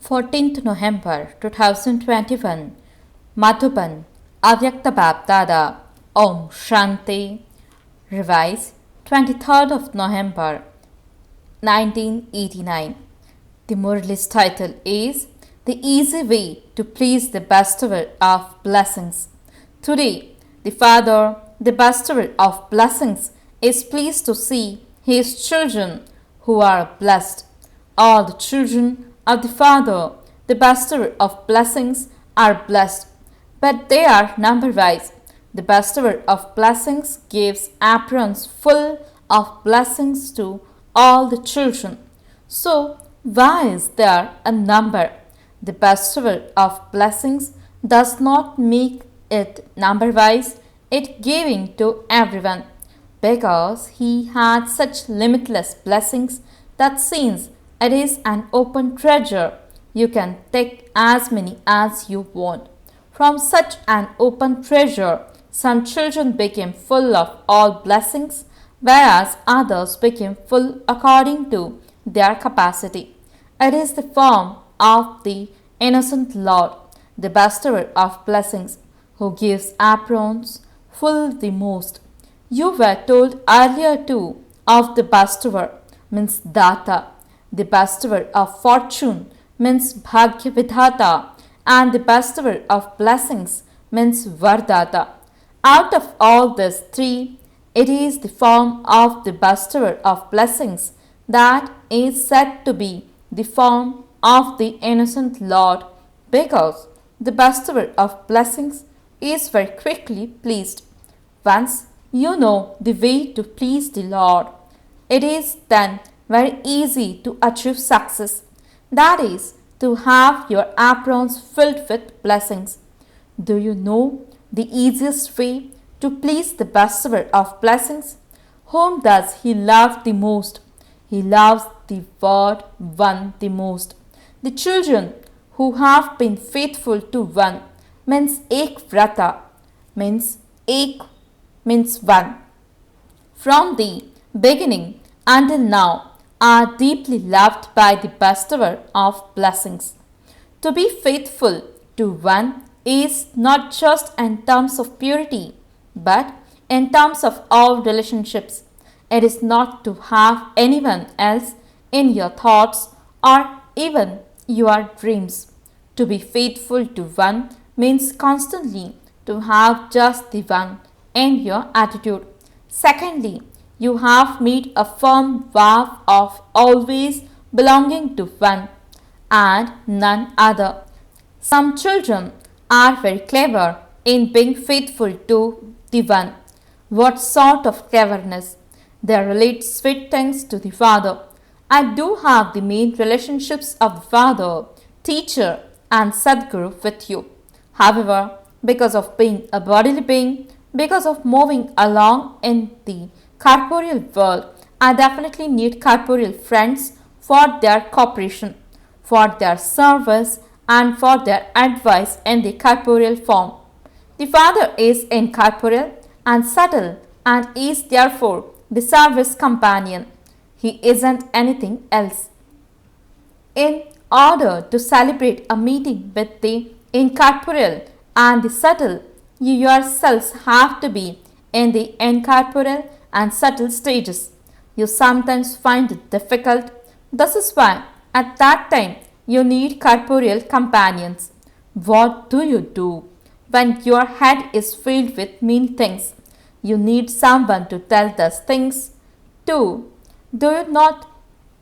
14th November 2021 Madhuban Avyakt BapDada Om Shanti Revise 23rd of November 1989. The Murli's title is The Easy Way to Please the Bestower of Blessings. Today, the Father, the Bestower of Blessings, is pleased to see his children who are blessed. All the children of the Father, the Bestower of Blessings, are blessed, but they are number-wise. The Bestower of Blessings gives aprons full of blessings to all the children. So, why is there a number? The Bestower of Blessings does not make it number-wise, it giving to everyone, because he had such limitless blessings that since it is an open treasure, you can take as many as you want. From such an open treasure, some children became full of all blessings, whereas others became full according to their capacity. It is the form of the innocent Lord, the Bestower of Blessings, who gives aprons full the most. You were told earlier too of the Bestower, means Data. The Bestower of Fortune means Bhagya Vidhata, and the Bestower of Blessings means Vardata. Out of all these three, it is the form of the Bestower of Blessings that is said to be the form of the innocent Lord, because the Bestower of Blessings is very quickly pleased. Once you know the way to please the Lord, it is then very easy to achieve success, that is, to have your aprons filled with blessings. Do you know the easiest way to please the Bestower of Blessings? Whom does he love the most? He loves the word one the most. The children who have been faithful to one means ek vrata, means ek means one. From the beginning until now are deeply loved by the Bestower of Blessings. To be faithful to one is not just in terms of purity, but in terms of all relationships. It is not to have anyone else in your thoughts or even your dreams. To be faithful to one means constantly to have just the one in your attitude. Secondly, you have made a firm vow of always belonging to one and none other. Some children are very clever in being faithful to the one. What sort of cleverness? They relate sweet things to the Father. I do have the main relationships of the Father, Teacher and Sadguru with you. However, because of being a bodily being, because of moving along in the corporeal world, I definitely need corporeal friends for their cooperation, for their service and for their advice in the corporeal form. The Father is incorporeal and subtle and is therefore the service companion. He isn't anything else. In order to celebrate a meeting with the incorporeal and the subtle, you yourselves have to be in the incorporeal and subtle stages. You sometimes find it difficult. This is why at that time you need corporeal companions. What do you do when your head is filled with mean things? You need someone to tell those things to. Do you not?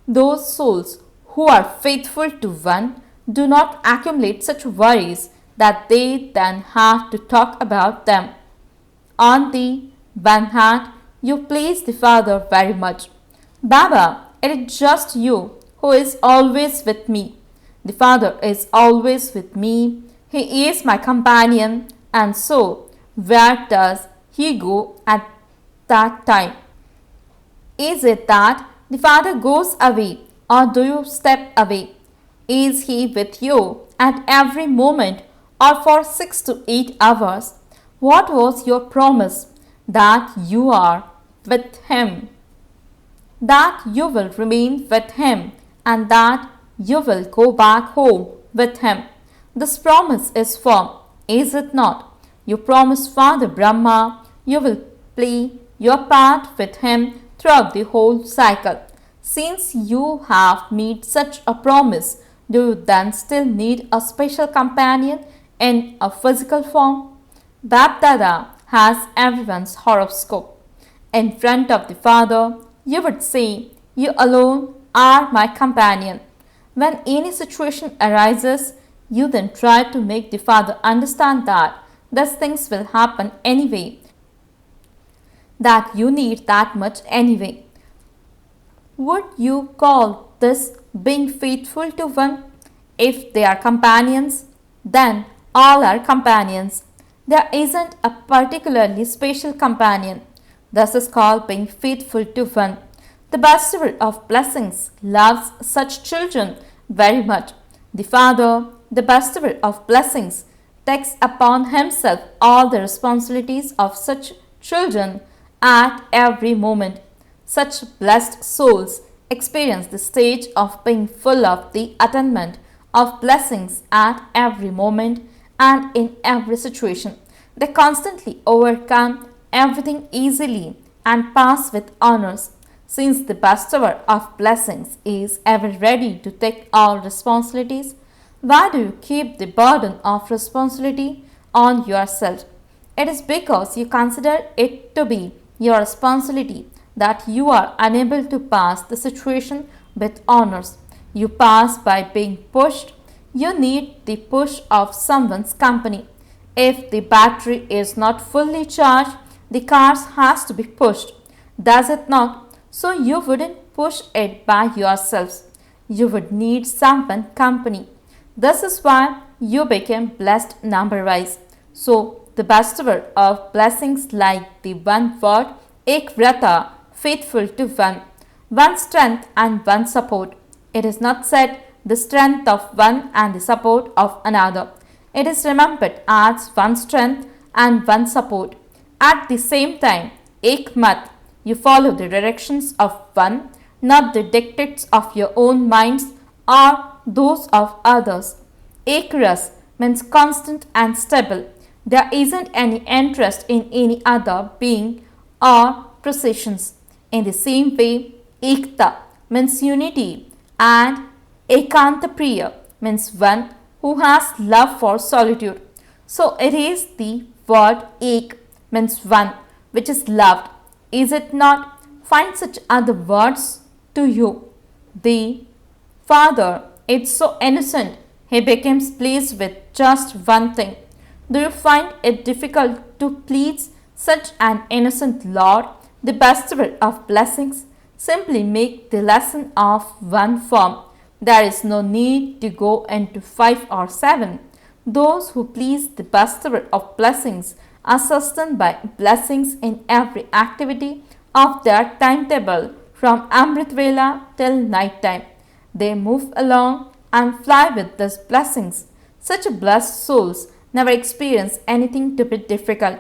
Those souls who are faithful to one do not accumulate such worries that they then have to talk about them. On the one hand, you please the Father very much. Baba, it is just you who is always with me. The Father is always with me. He is my companion, and so where does he go at that time? Is it that the Father goes away, or do you step away? Is he with you at every moment or for 6 to 8 hours? What was your promise? That you are with him, that you will remain with him, and that you will go back home with him. This promise is firm, is it not? You promise Father Brahma you will play your part with him throughout the whole cycle. Since you have made such a promise, do you then still need a special companion in a physical form? BapDada has everyone's horoscope. In front of the Father, you would say, you alone are my companion. When any situation arises, you then try to make the Father understand that these things will happen anyway, that you need that much anyway. Would you call this being faithful to one? If they are companions, then all are companions. There isn't a particularly special companion. This is called being faithful to one. The bestower of blessings loves such children very much. The Father, the bestower of blessings, takes upon himself all the responsibilities of such children at every moment. Such blessed souls experience the stage of being full of the attainment of blessings at every moment and in every situation. They constantly overcome everything easily and pass with honors. Since the bestower of blessings is ever ready to take all responsibilities, why do you keep the burden of responsibility on yourself? It is because you consider it to be your responsibility that you are unable to pass the situation with honors. You pass by being pushed. You need the push of someone's company. If the battery is not fully charged, the car has to be pushed. Does it not? So you wouldn't push it by yourselves. You would need someone company. This is why you became blessed number-wise. So the bestower of blessings like the one word Ek Vrata, faithful to one strength and one support. It is not said the strength of one and the support of another. It is remembered as one strength and one support. At the same time, Ek Mat, you follow the directions of one, not the dictates of your own minds or those of others. Ek Ras means constant and stable. There isn't any interest in any other being or processions. In the same way, Ekta means unity and Ekantapriya means one who has love for solitude. So it is the word Ek means one which is loved. Is it not? Find such other words to you. The Father is so innocent, he becomes pleased with just one thing. Do you find it difficult to please such an innocent Lord, the bestower of blessings? Simply make the lesson of one form. There is no need to go into 5 or 7. Those who please the bestower of blessings are sustained by blessings in every activity of their timetable from Amrit Vela till night time. They move along and fly with these blessings. Such blessed souls never experience anything to be difficult,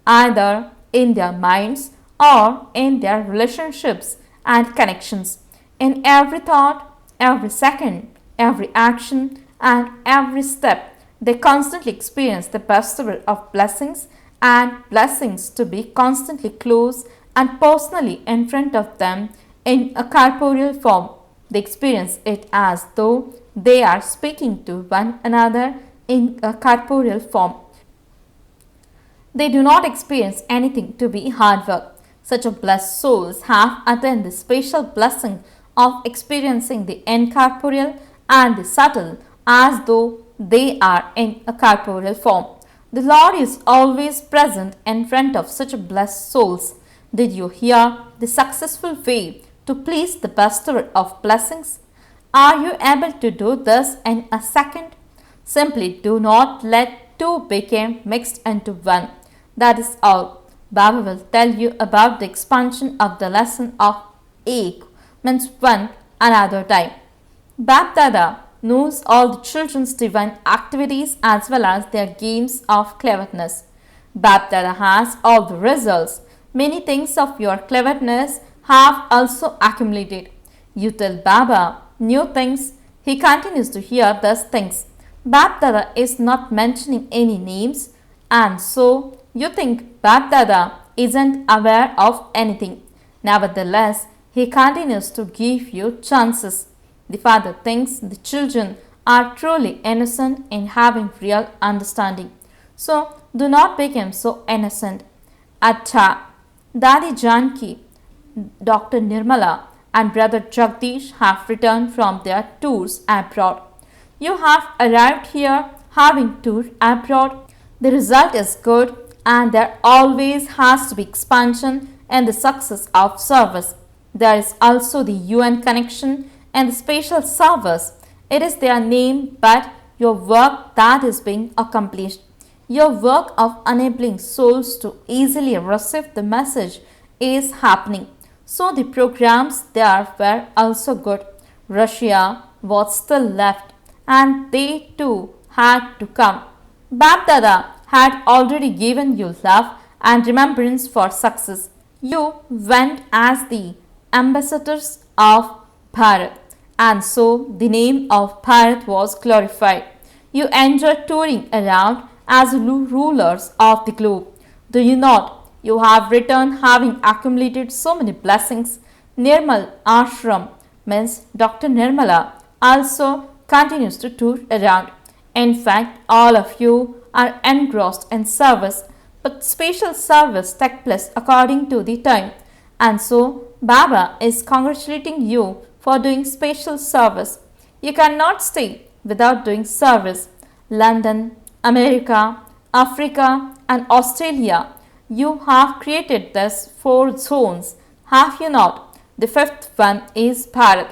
either in their minds or in their relationships and connections. In every thought, every second, every action, and every step, they constantly experience the bestower of blessings and blessings to be constantly close and personally in front of them in a corporeal form. They experience it as though they are speaking to one another in a corporeal form. They do not experience anything to be hard work. Such a blessed souls have attained the special blessing of experiencing the incorporeal and the subtle as though they are in a corporeal form. The Lord is always present in front of such blessed souls. Did you hear the successful way to please the bestower of blessings? Are you able to do this in a second? Simply do not let two become mixed into one. That is all. Baba will tell you about the expansion of the lesson of Ek means one another time. BapDada knows all the children's divine activities as well as their games of cleverness. BapDada has all the results. Many things of your cleverness have also accumulated. You tell Baba new things, He continues to hear these things. BapDada is not mentioning any names, and so you think BapDada isn't aware of anything. Nevertheless, he continues to give you chances. The father thinks the children are truly innocent in having real understanding. So do not become so innocent. Acha, Dadi Janki, Dr. Nirmala and brother Jagdish have returned from their tours abroad. You have arrived here having toured abroad. The result is good and there always has to be expansion and the success of service. There is also the UN connection and the special service. It is their name but your work that is being accomplished. Your work of enabling souls to easily receive the message is happening. So the programs there were also good. Russia was still left and they too had to come. BapDada had already given you love and remembrance for success. You went as the ambassadors of Bharat and so the name of Bharat was glorified. You enjoyed touring around as rulers of the globe. Do you not? You have returned having accumulated so many blessings. Nirmal Ashram means Dr. Nirmala also continues to tour around. In fact, all of you are engrossed in service, but special service takes place according to the time. And so, Baba is congratulating you for doing special service. You cannot stay without doing service. London, America, Africa and Australia, you have created these 4 zones, have you not? The 5th one is Bharat.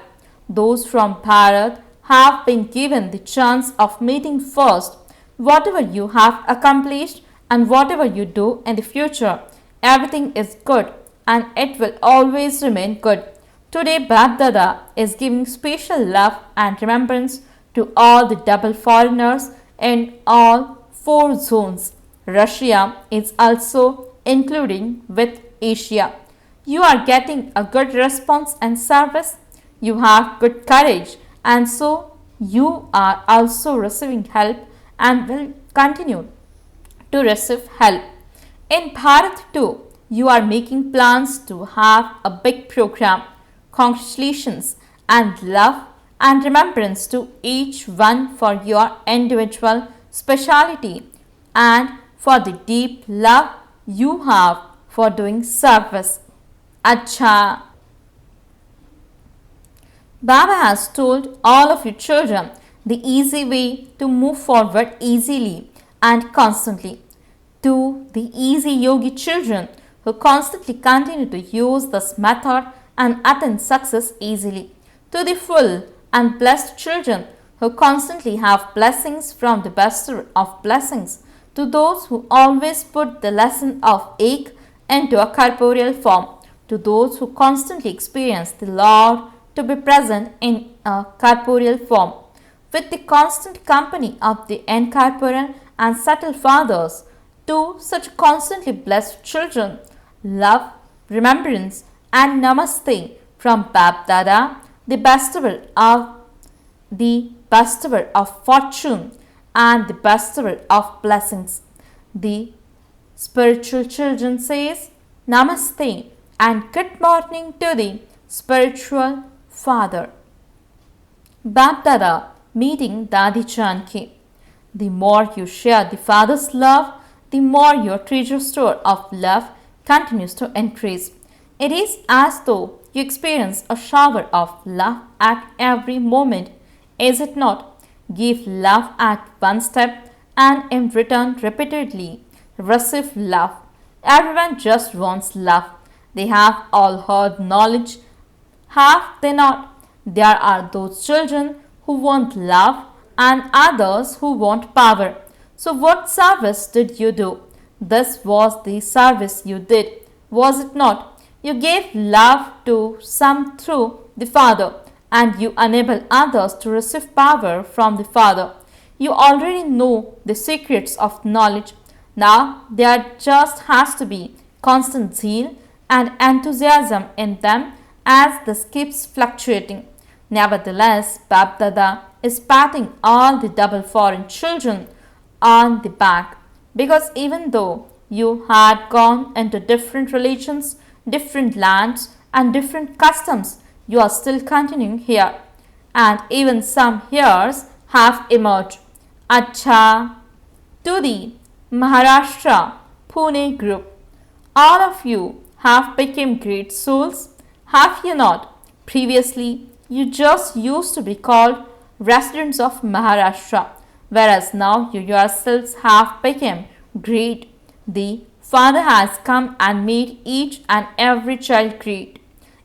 Those from Bharat have been given the chance of meeting first. Whatever you have accomplished and whatever you do in the future, everything is good and it will always remain good. Today, BapDada is giving special love and remembrance to all the double foreigners in all 4 zones. Russia is also including with Asia. You are getting a good response and service. You have good courage and so you are also receiving help and will continue to receive help. In Bharat too, you are making plans to have a big program. Congratulations and love and remembrance to each one for your individual speciality and for the deep love you have for doing service. Acha. Baba has told all of you children the easy way to move forward easily and constantly. To the easy yogi children who constantly continue to use this method and attain success easily. To the full and blessed children who constantly have blessings from the bestower of blessings. To those who always put the lesson of Ek into a corporeal form. To those who constantly experience the Lord to be present in a corporeal form. With the constant company of the incorporeal and subtle fathers. To such constantly blessed children, love, remembrance and namaste from BapDada, the bestower of fortune and the bestower of blessings. The spiritual children says namaste and good morning to the spiritual father. BapDada meeting Dadi Janki. The more you share the father's love, the more your treasure store of love continues to increase. It is as though you experience a shower of love at every moment, is it not? Give love at one step and in return repeatedly receive love. Everyone just wants love. They have all heard knowledge, have they not? There are those children who want love and others who want power. So what service did you do? This was the service you did, was it not? You gave love to some through the Father and you enable others to receive power from the Father. You already know the secrets of knowledge. Now there just has to be constant zeal and enthusiasm in them as this keeps fluctuating. Nevertheless, BapDada is patting all the double foreign children on the back, because even though you had gone into different religions, different lands and different customs, you are still continuing here. And even some heirs have emerged. Acha, to the Maharashtra Pune group. All of you have become great souls, have you not? Previously, you just used to be called residents of Maharashtra, whereas now you yourselves have become great. The Father has come and made each and every child great.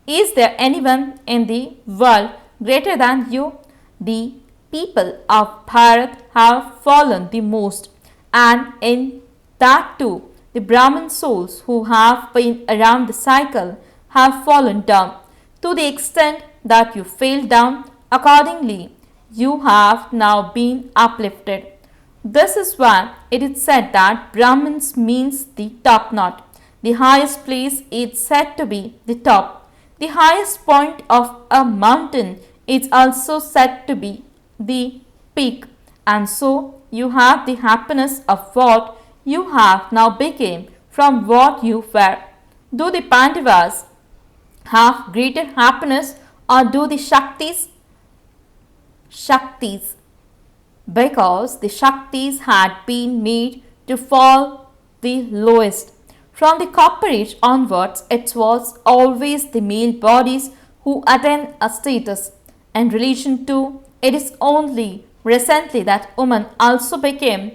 Is there anyone in the world greater than you? The people of Bharat have fallen the most, and in that too, the Brahmin souls who have been around the cycle have fallen down. To the extent that you fell down, accordingly, you have now been uplifted. This is why it is said that Brahmins means the top knot. The highest place is said to be the top. The highest point of a mountain is also said to be the peak. And so you have the happiness of what you have now become from what you were. Do the Pandavas have greater happiness, or do the Shaktis? Because the Shaktis had been made to fall the lowest. From the copper age onwards, it was always the male bodies who attain a status. In relation to, it is only recently that women also became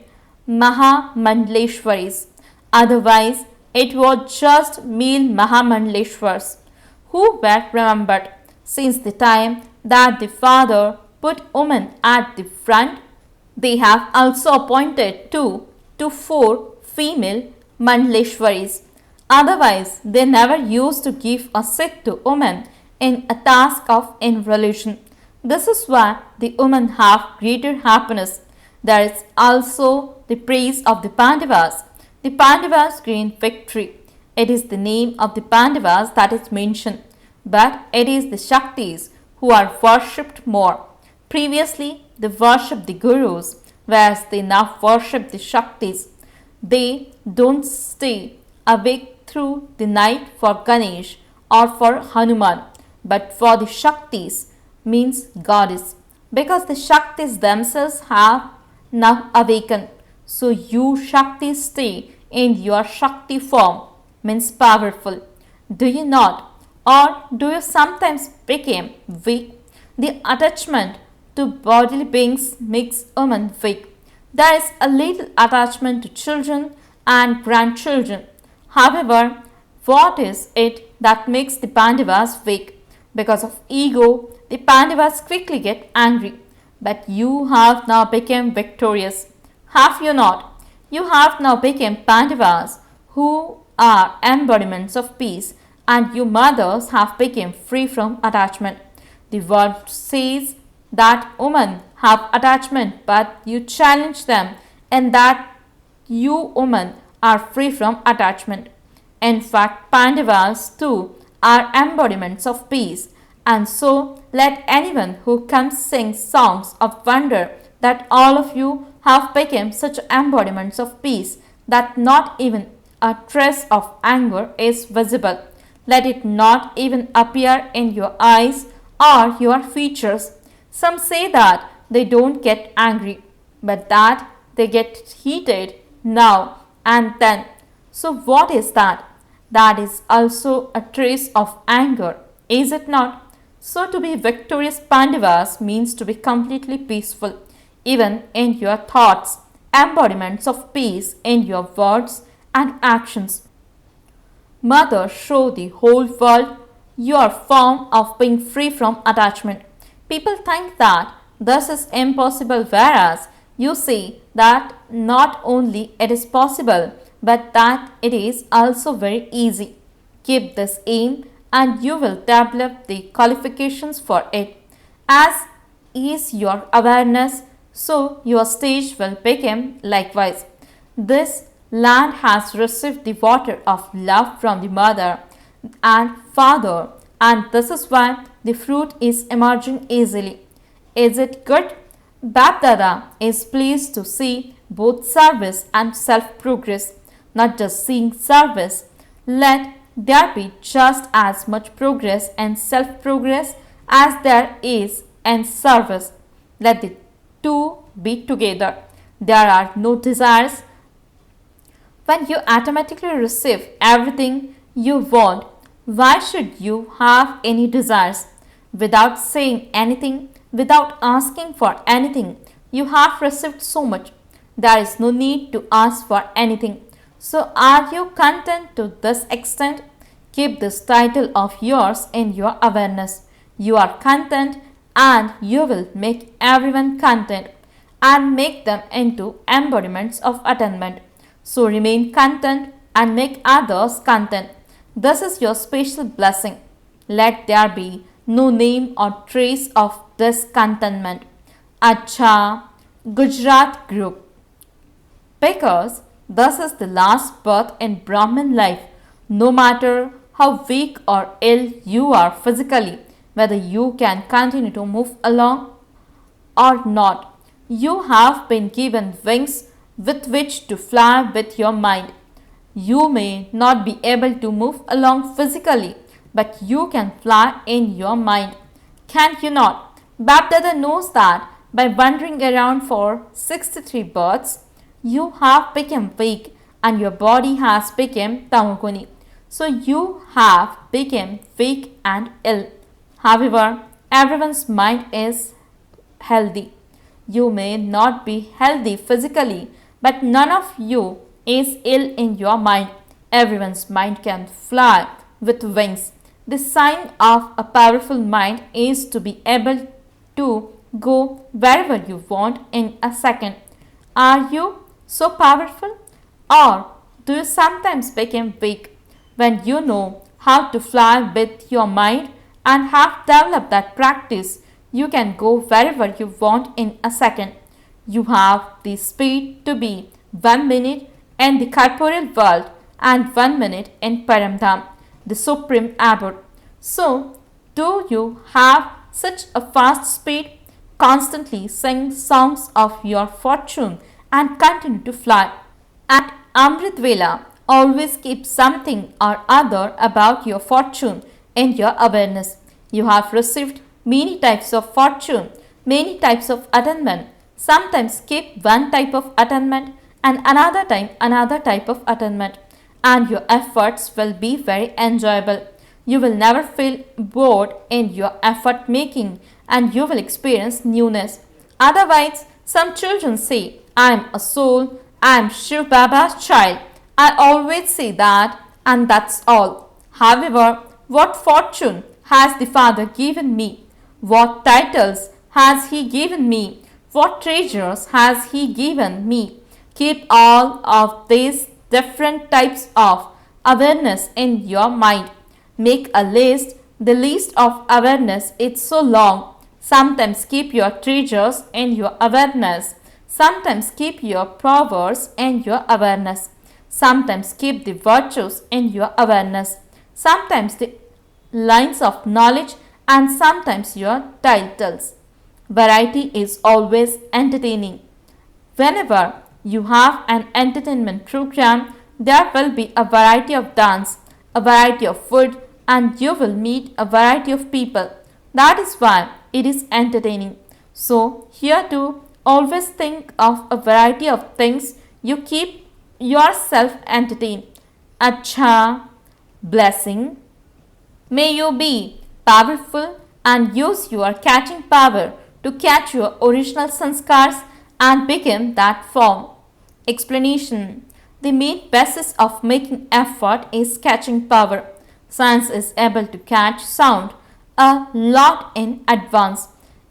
Mahamandleshwaris. Otherwise, it was just male Mahamandleshwars who were remembered. Since the time that the Father put women at the front, they have also appointed 2 to 4 female Mandleshwaris. Otherwise, they never used to give a seat to women in a task of involution. This is why the women have greater happiness. There is also the praise of the Pandavas. The Pandavas gained victory. It is the name of the Pandavas that is mentioned, but it is the Shaktis who are worshipped more. Previously, they worshipped the Gurus, whereas they now worship the Shaktis. They don't stay awake through the night for Ganesh or for Hanuman, but for the Shaktis, means goddess, because the Shaktis themselves have now awakened. So you Shaktis stay in your Shakti form, means powerful. Do you not? Or do you sometimes become weak? The attachment to bodily beings makes women weak. There is a little attachment to children and grandchildren. However, what is it that makes the Pandavas weak? Because of ego, the Pandavas quickly get angry. But you have now become victorious. Have you not? You have now become Pandavas who are embodiments of peace, and you mothers have become free from attachment. The world says that women have attachment, but you challenge them and that you women are free from attachment. In fact, Pandavas too are embodiments of peace, and so let anyone who comes sing songs of wonder that all of you have become such embodiments of peace that not even a trace of anger is visible. Let it not even appear in your eyes or your features. Some say that they don't get angry, but that they get heated now and then. So what is that? That is also a trace of anger, is it not? So to be victorious Pandavas means to be completely peaceful, even in your thoughts, embodiments of peace in your words and actions. Mother, show the whole world your form of being free from attachment. People think that this is impossible, whereas you say that not only it is possible, but that it is also very easy. Keep this aim and you will develop the qualifications for it. As is your awareness, so your stage will become likewise. This land has received the water of love from the mother and father, and this is why The fruit is emerging easily. Is it good? BapDada is pleased to see both service and self-progress, not just seeing service. Let there be just as much progress and self-progress as there is in service. Let the two be together. There are no desires. When you automatically receive everything you want, why should you have any desires? Without saying anything, without asking for anything, you have received so much. There is no need to ask for anything. So are you content to this extent? Keep this title of yours in your awareness. You are content and you will make everyone content and make them into embodiments of attainment. So remain content and make others content. This is your special blessing. Let there be no name or trace of discontentment. Acha, Gujarat Group. Because this is the last birth in Brahmin life, no matter how weak or ill you are physically, whether you can continue to move along or not, you have been given wings with which to fly with your mind. You may not be able to move along physically, but you can fly in your mind. Can you not? BapDada knows that by wandering around for 63 births, you have become weak and your body has become tamaguni. So you have become weak and ill. However, everyone's mind is healthy. You may not be healthy physically, but none of you is ill in your mind. Everyone's mind can fly with wings. The sign of a powerful mind is to be able to go wherever you want in a second. Are you so powerful? Or do you sometimes become weak? When you know how to fly with your mind and have developed that practice, you can go wherever you want in a second. You have the speed to be 1 minute in the corporeal world and 1 minute in Paramdham, the supreme abode. So, do you have such a fast speed? Constantly sing songs of your fortune and continue to fly. At Amrit Vela, always keep something or other about your fortune in your awareness. You have received many types of fortune, many types of attainment. Sometimes keep one type of attainment and another time another type of attainment, and your efforts will be very enjoyable. You will never feel bored in your effort making and you will experience newness. Otherwise, some children say, I am a soul, I am Shivbaba's child. I always say that and that's all. However, what fortune has the Father given me? What titles has He given me? What treasures has He given me? Keep all of these different types of awareness in your mind. Make a list. The list of awareness is so long. Sometimes keep your treasures in your awareness. Sometimes keep your proverbs in your awareness. Sometimes keep the virtues in your awareness. Sometimes the lines of knowledge and sometimes your titles. Variety is always entertaining. Whenever you have an entertainment program, there will be a variety of dance, a variety of food, and you will meet a variety of people. That is why it is entertaining. So here too, always think of a variety of things. You keep yourself entertained. Acha, blessing. May you be powerful and use your catching power to catch your original sanskars and become that form. Explanation. The main basis of making effort is catching power. Science is able to catch sound a lot in advance.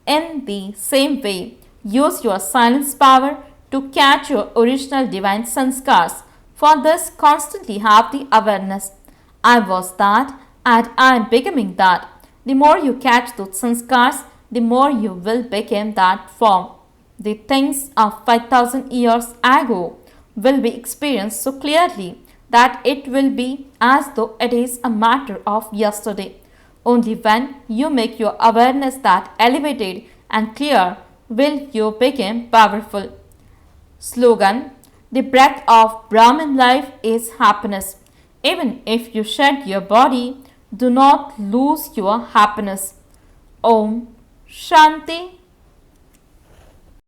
In the same way, use your silence power to catch your original divine sanskars. For this, constantly have the awareness. I was that and I am becoming that. The more you catch those sanskars, the more you will become that form. The things of 5000 years ago will be experienced so clearly that it will be as though it is a matter of yesterday. Only when you make your awareness that elevated and clear will you become powerful. Slogan: the breath of Brahmin life is happiness. Even if you shed your body, do not lose your happiness. Om Shanti